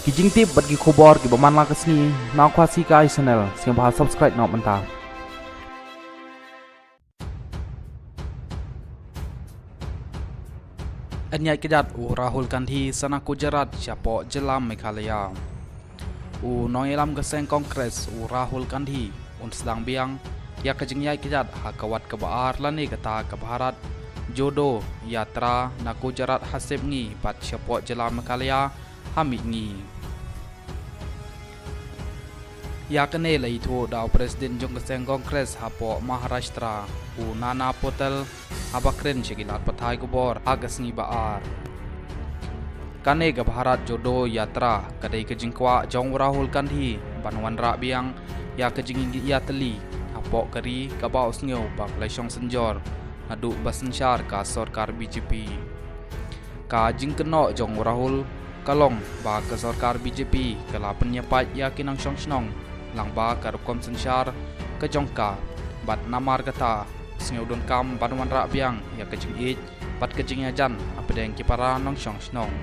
Kijing tip bagi khobor ki baman la kasni na khwasi kai channel siang bah subscribe nok manta. Anyai kedat Rahul Gandhi sana Gujarat siapo jelam Meghalaya. Nongelam geseng kongres Rahul Gandhi sedang biang ya kejingyai kedat hakawat kebaar lani kata ke Bharat jodo yatra na Gujarat hasib ngi bat siapo jelam Meghalaya hamik ngi. Ya kene lai thu daw presiden jong keseng kongres hapo Maharashtra Nana Patel habakren sigilat pathai kubor agas ngi baar. Kane ke Bharat jodo yatra kadai kejingkwa jong Rahul Gandhi banwan ra biang ya kejing ya teli hapo kari kabau sngew bak laisong senjor adu basensyar ka sarkar BJP. Ka jingkeno jong Rahul kalong ba ke sarkar BJP kala penyapat ya kinang song langba karukom sensyar ke jongka bat namar kata sngew don kam banwan ra biang ya kejing it bat kejing ajan apedeng kipara nong snong.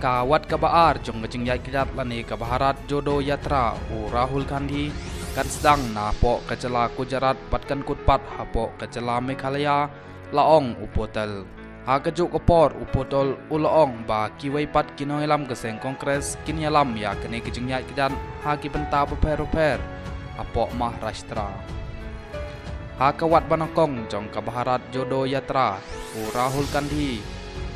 Kawat kabaar jong kejing yai kidat lani ke Bharat jodo yatra Rahul Gandhi kan sedang na po kecela Gujarat batkan kutpat hapo kecela Meghalaya laong upotel. Kejuk kepor upotol ulaong ba kiwai pat kinoelam keseng kongres kinyalam ya kene kejing yai kidan haki benta beper hapo Maharashtra. Kawat banakong jong ke Bharat jodo yatra Rahul Gandhi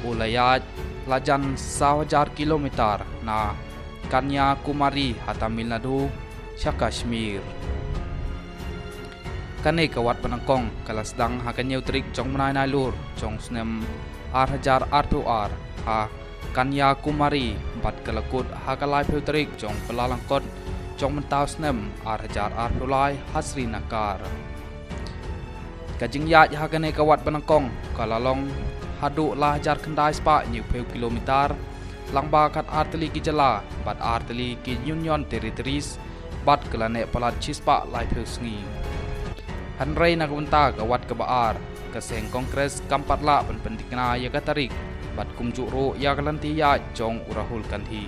ulayat lajan 1,000 kilometer na Kanyakumari Tamil Nadu Kashmir. Kane kawat panangkong kalasdang hakanyaw trik jong manay nalur jong snem 8,000 RPR Kanyakumari bat kalakut hakalay trik jong pelalangkot jong mentaw snem 8,000 RPR Hasri Nakar. Kajing yat hakane kawat panangkong kalalong hadu lahajar kendai spa new kilometer lang bakat arteli kijala bat arteli ki union territories bat kelane palat cispa lai sngi. Hanrei na kunta kawat kebaar keseng kongres kampatla penpentikna ya katarik bat kumjuro ya kalanti ya jong Rahul Gandhi.